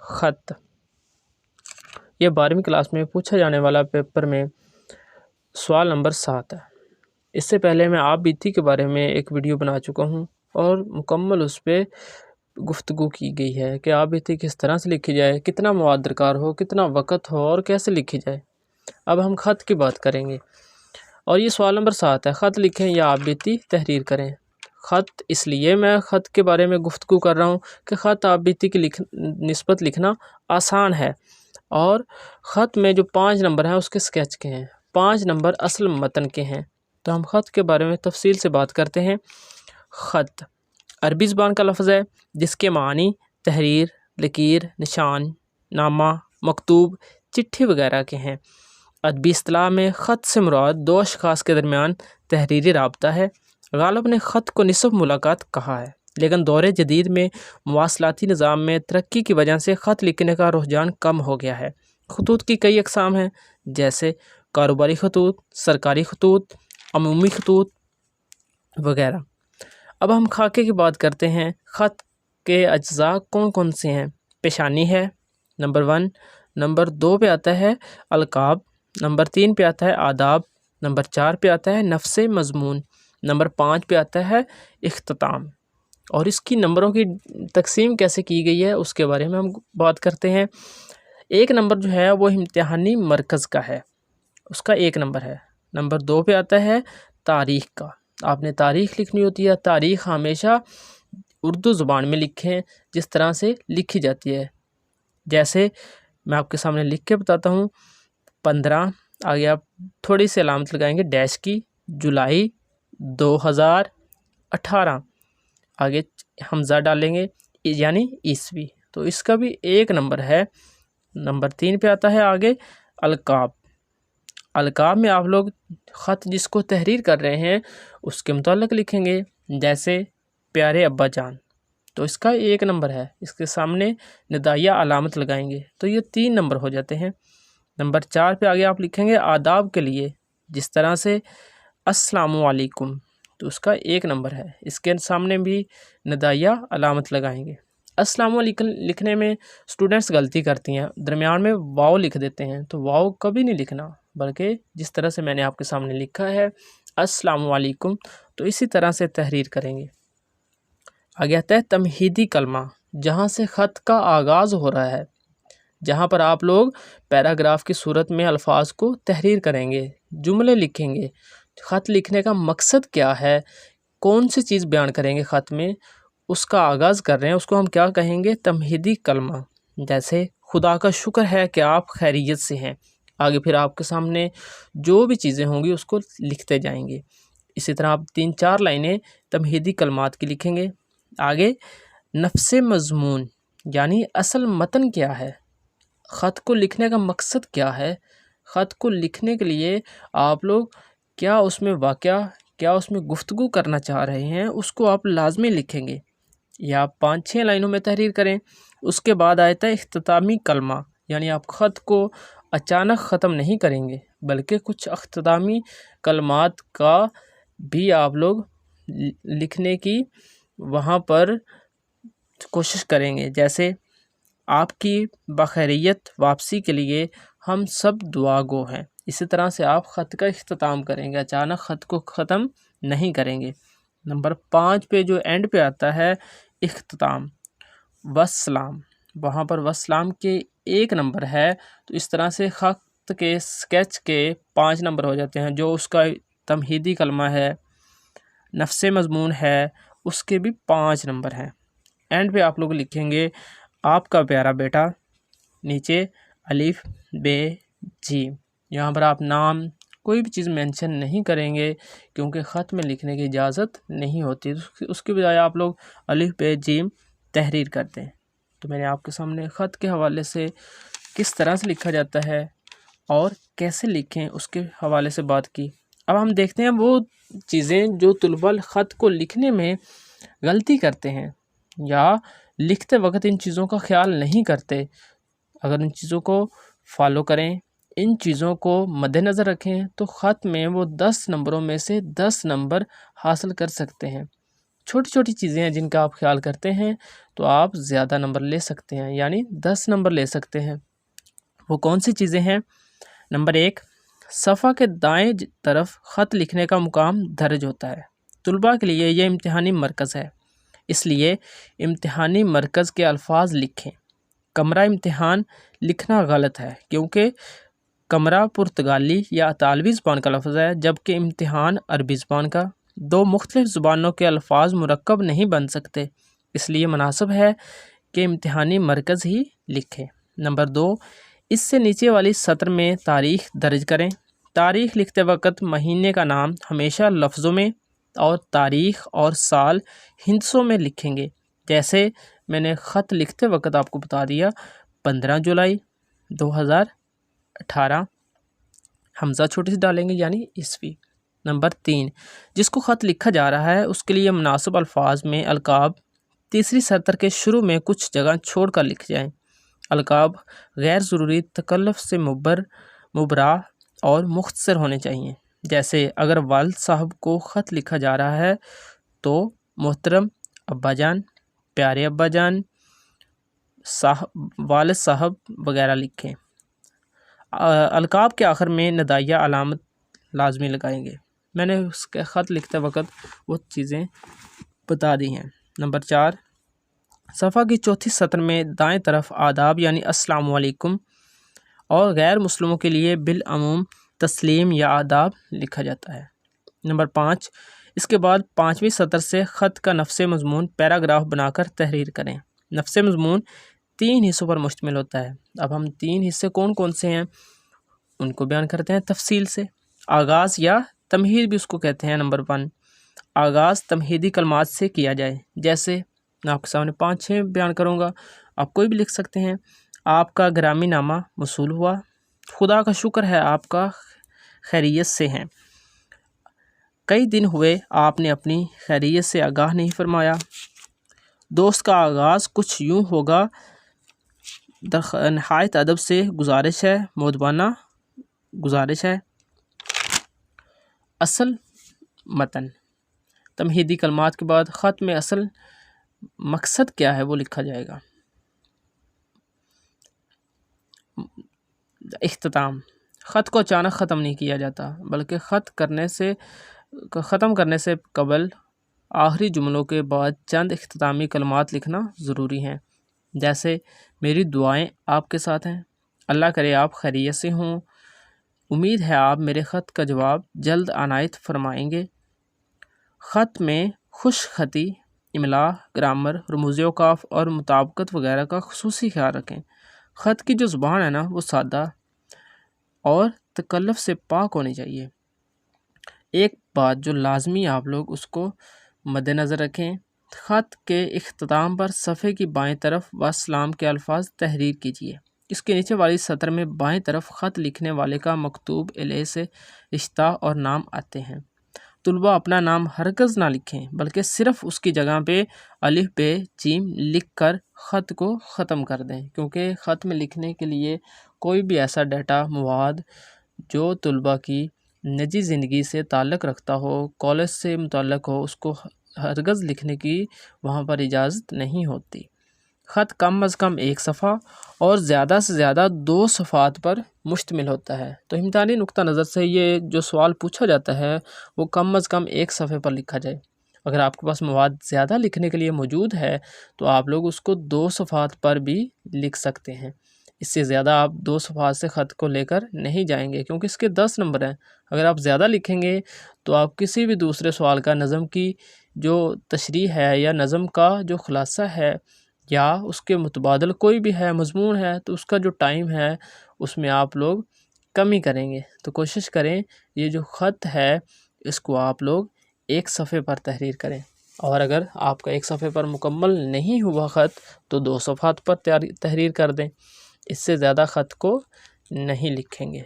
خط، یہ 12ویں کلاس میں پوچھا جانے والا پیپر میں سوال نمبر 7 ہے۔ اس سے پہلے میں آپ بیتی کے بارے میں ایک ویڈیو بنا چکا ہوں اور مکمل اس پہ گفتگو کی گئی ہے کہ آپ بیتی کس طرح سے لکھی جائے، کتنا مواد درکار ہو، کتنا وقت ہو اور کیسے لکھی جائے۔ اب ہم خط کی بات کریں گے اور یہ سوال نمبر 7 ہے، خط لکھیں یا آپ بیتی تحریر کریں۔ خط اس لیے میں خط کے بارے میں گفتگو کر رہا ہوں کہ خط آپ بیتی کی نسبت لکھنا آسان ہے، اور خط میں جو 5 نمبر ہیں اس کے سکیچ کے ہیں، 5 نمبر اصل متن کے ہیں۔ تو ہم خط کے بارے میں تفصیل سے بات کرتے ہیں۔ خط عربی زبان کا لفظ ہے جس کے معنی تحریر، لکیر، نشان، نامہ، مکتوب، چٹھی وغیرہ کے ہیں۔ ادبی اصطلاح میں خط سے مراد 2 اشخاص کے درمیان تحریری رابطہ ہے۔ غالب نے خط کو نصف ملاقات کہا ہے، لیکن دور جدید میں مواصلاتی نظام میں ترقی کی وجہ سے خط لکھنے کا رجحان کم ہو گیا ہے۔ خطوط کی کئی اقسام ہیں، جیسے کاروباری خطوط، سرکاری خطوط، عمومی خطوط وغیرہ۔ اب ہم خاکے کی بات کرتے ہیں۔ خط کے اجزاء کون کون سے ہیں؟ پیشانی ہے نمبر 1، نمبر 2 پہ آتا ہے القاب، نمبر 3 پہ آتا ہے آداب، نمبر 4 پہ آتا ہے نفس مضمون، نمبر 5 پہ آتا ہے اختتام۔ اور اس کی نمبروں کی تقسیم کیسے کی گئی ہے اس کے بارے میں ہم بات کرتے ہیں۔ 1 نمبر جو ہے وہ امتحانی مرکز کا ہے، اس کا 1 نمبر ہے۔ نمبر 2 پہ آتا ہے تاریخ کا، آپ نے تاریخ لکھنی ہوتی ہے۔ تاریخ ہمیشہ اردو زبان میں لکھیں جس طرح سے لکھی جاتی ہے، جیسے میں آپ کے سامنے لکھ کے بتاتا ہوں۔ 15، آگے آپ تھوڑی سی علامت لگائیں گے ڈیش کی، جولائی 2018، آگے حمزہ ڈالیں گے یعنی عیسوی، تو اس کا بھی 1 نمبر ہے۔ نمبر 3 پہ آتا ہے آگے القاب۔ القاب میں آپ لوگ خط جس کو تحریر کر رہے ہیں اس کے متعلق لکھیں گے، جیسے پیارے ابا جان، تو اس کا 1 نمبر ہے، اس کے سامنے ندائیہ علامت لگائیں گے، تو یہ 3 نمبر ہو جاتے ہیں۔ نمبر 4 پہ آگے آپ لکھیں گے آداب کے لیے، جس طرح سے السلام علیکم، تو اس کا 1 نمبر ہے، اس کے سامنے بھی ندائیہ علامت لگائیں گے۔ السلام علیکم لکھنے میں اسٹوڈنٹس غلطی کرتی ہیں، درمیان میں واو لکھ دیتے ہیں، تو واو کبھی نہیں لکھنا، بلکہ جس طرح سے میں نے آپ کے سامنے لکھا ہے السلام علیکم، تو اسی طرح سے تحریر کریں گے۔ آگے آتا ہے تمہیدی کلمہ، جہاں سے خط کا آغاز ہو رہا ہے، جہاں پر آپ لوگ پیراگراف کی صورت میں الفاظ کو تحریر کریں گے، جملے لکھیں گے۔ خط لکھنے کا مقصد کیا ہے، کون سی چیز بیان کریں گے خط میں، اس کا آغاز کر رہے ہیں، اس کو ہم کیا کہیں گے؟ تمہیدی کلمہ۔ جیسے خدا کا شکر ہے کہ آپ خیریت سے ہیں، آگے پھر آپ کے سامنے جو بھی چیزیں ہوں گی اس کو لکھتے جائیں گے۔ اسی طرح آپ 3-4 لائنیں تمہیدی کلمات کی لکھیں گے۔ آگے نفس مضمون، یعنی اصل متن کیا ہے، خط کو لکھنے کا مقصد کیا ہے، خط کو لکھنے کے لیے آپ لوگ کیا اس میں واقعہ، کیا اس میں گفتگو کرنا چاہ رہے ہیں، اس کو آپ لازمی لکھیں گے، یا آپ 5-6 لائنوں میں تحریر کریں۔ اس کے بعد آتا ہے اختتامی کلمہ، یعنی آپ خط کو اچانک ختم نہیں کریں گے، بلکہ کچھ اختتامی کلمات کا بھی آپ لوگ لکھنے کی وہاں پر کوشش کریں گے، جیسے آپ کی بخیریت واپسی کے لیے ہم سب دعا گو ہیں۔ اسی طرح سے آپ خط کا اختتام کریں گے، اچانک خط کو ختم نہیں کریں گے۔ نمبر 5 پہ جو اینڈ پہ آتا ہے اختتام، والسلام، وہاں پر والسلام کے 1 نمبر ہے، تو اس طرح سے خط کے سکیچ کے 5 نمبر ہو جاتے ہیں۔ جو اس کا تمہیدی کلمہ ہے، نفس مضمون ہے، اس کے بھی 5 نمبر ہیں۔ اینڈ پہ آپ لوگ لکھیں گے آپ کا پیارا بیٹا، نیچے الف ب جیم، یہاں پر آپ نام کوئی بھی چیز مینشن نہیں کریں گے کیونکہ خط میں لکھنے کی اجازت نہیں ہوتی، اس کے بجائے آپ لوگ الف ب جیم تحریر کرتے ہیں۔ تو میں نے آپ کے سامنے خط کے حوالے سے کس طرح سے لکھا جاتا ہے اور کیسے لکھیں اس کے حوالے سے بات کی۔ اب ہم دیکھتے ہیں وہ چیزیں جو طلباء خط کو لکھنے میں غلطی کرتے ہیں یا لکھتے وقت ان چیزوں کا خیال نہیں کرتے۔ اگر ان چیزوں کو فالو کریں، ان چیزوں کو مد نظر رکھیں، تو خط میں وہ 10 نمبروں میں سے 10 نمبر حاصل کر سکتے ہیں۔ چھوٹی چھوٹی چیزیں ہیں جن کا آپ خیال کرتے ہیں تو آپ زیادہ نمبر لے سکتے ہیں، یعنی 10 نمبر لے سکتے ہیں۔ وہ کون سی چیزیں ہیں؟ نمبر 1، صفحہ کے دائیں طرف خط لکھنے کا مقام درج ہوتا ہے۔ طلباء کے لیے یہ امتحانی مرکز ہے، اس لیے امتحانی مرکز کے الفاظ لکھیں۔ کمرہ امتحان لکھنا غلط ہے کیونکہ کمرہ پرتگالی یا اطالوی زبان کا لفظ ہے، جبکہ امتحان عربی زبان کا۔ دو مختلف زبانوں کے الفاظ مرکب نہیں بن سکتے، اس لیے مناسب ہے کہ امتحانی مرکز ہی لکھیں۔ نمبر 2، اس سے نیچے والی سطر میں تاریخ درج کریں۔ تاریخ لکھتے وقت مہینے کا نام ہمیشہ لفظوں میں اور تاریخ اور سال ہندسوں میں لکھیں گے، جیسے میں نے خط لکھتے وقت آپ کو بتا دیا 15 جولائی 2018، حمزہ چھوٹی سے ڈالیں گے یعنی عیسوی۔ نمبر 3، جس کو خط لکھا جا رہا ہے اس کے لیے مناسب الفاظ میں القاب تیسری سطر کے شروع میں کچھ جگہ چھوڑ کر لکھ جائیں۔ القاب غیر ضروری تکلف سے مبرا اور مختصر ہونے چاہئیں، جیسے اگر والد صاحب کو خط لکھا جا رہا ہے تو محترم ابا جان، پیارے ابا جان، والد صاحب وغیرہ لکھیں۔ القاب کے آخر میں ندائیہ علامت لازمی لگائیں گے۔ میں نے اس کے خط لکھتے وقت وہ چیزیں بتا دی ہیں۔ نمبر 4، صفحہ کی چوتھی سطر میں دائیں طرف آداب یعنی السلام علیکم اور غیر مسلموں کے لیے بالعموم تسلیم یا آداب لکھا جاتا ہے۔ نمبر 5، اس کے بعد 5ویں سطر سے خط کا نفس مضمون پیراگراف بنا کر تحریر کریں۔ نفس مضمون 3 حصوں پر مشتمل ہوتا ہے۔ اب ہم 3 حصے کون کون سے ہیں ان کو بیان کرتے ہیں تفصیل سے۔ آغاز یا تمہید بھی اس کو کہتے ہیں۔ نمبر 1، آغاز تمہیدی کلمات سے کیا جائے، جیسے میں آپ کے سامنے 5-6 بیان کروں گا، آپ کوئی بھی لکھ سکتے ہیں۔ آپ کا گرامی نامہ موصول ہوا، خدا کا شکر ہے آپ کا خیریت سے ہیں، کئی دن ہوئے آپ نے اپنی خیریت سے آگاہ نہیں فرمایا۔ دوست کا آغاز کچھ یوں ہوگا، نہایت ادب سے گزارش ہے، مؤدبانہ گزارش ہے۔ اصل متن، تمہیدی کلمات کے بعد خط میں اصل مقصد کیا ہے وہ لکھا جائے گا۔ اختتام، خط کو اچانک ختم نہیں کیا جاتا بلکہ ختم کرنے سے قبل آخری جملوں کے بعد چند اختتامی کلمات لکھنا ضروری ہیں، جیسے میری دعائیں آپ کے ساتھ ہیں، اللہ کرے آپ خیریت سے ہوں، امید ہے آپ میرے خط کا جواب جلد عنایت فرمائیں گے۔ خط میں خوش خطی، املا، گرامر، رموز اوقاف اور مطابقت وغیرہ کا خصوصی خیال رکھیں۔ خط کی جو زبان ہے نا وہ سادہ اور تکلف سے پاک ہونی چاہیے۔ ایک بات جو لازمی آپ لوگ اس کو مد نظر رکھیں، خط کے اختتام پر صفحے کی بائیں طرف والسلام کے الفاظ تحریر کیجیے۔ اس کے نیچے والی سطر میں بائیں طرف خط لکھنے والے کا مکتوب علیہ سے رشتہ اور نام آتے ہیں۔ طلباء اپنا نام ہرگز نہ لکھیں بلکہ صرف اس کی جگہ پہ الف ب جیم لکھ کر خط کو ختم کر دیں، کیونکہ خط میں لکھنے کے لیے کوئی بھی ایسا ڈیٹا مواد جو طلباء کی نجی زندگی سے تعلق رکھتا ہو، کالج سے متعلق ہو، اس کو ہرگز لکھنے کی وہاں پر اجازت نہیں ہوتی۔ خط کم از کم 1 صفحہ اور زیادہ سے زیادہ 2 صفحات پر مشتمل ہوتا ہے۔ تو امتحانی نقطہ نظر سے یہ جو سوال پوچھا جاتا ہے وہ کم از کم 1 صفحے پر لکھا جائے۔ اگر آپ کے پاس مواد زیادہ لکھنے کے لیے موجود ہے تو آپ لوگ اس کو 2 صفحات پر بھی لکھ سکتے ہیں۔ اس سے زیادہ آپ 2 صفحات سے خط کو لے کر نہیں جائیں گے، کیونکہ اس کے 10 نمبر ہیں۔ اگر آپ زیادہ لکھیں گے تو آپ کسی بھی دوسرے سوال کا نظم کی جو تشریح ہے یا نظم کا جو خلاصہ ہے یا اس کے متبادل کوئی بھی ہے مضمون ہے تو اس کا جو ٹائم ہے اس میں آپ لوگ کمی کریں گے۔ تو کوشش کریں یہ جو خط ہے اس کو آپ لوگ 1 صفحے پر تحریر کریں، اور اگر آپ کا 1 صفحے پر مکمل نہیں ہوا خط تو 2 صفحات پر تحریر کر دیں، اس سے زیادہ خط کو نہیں لکھیں گے۔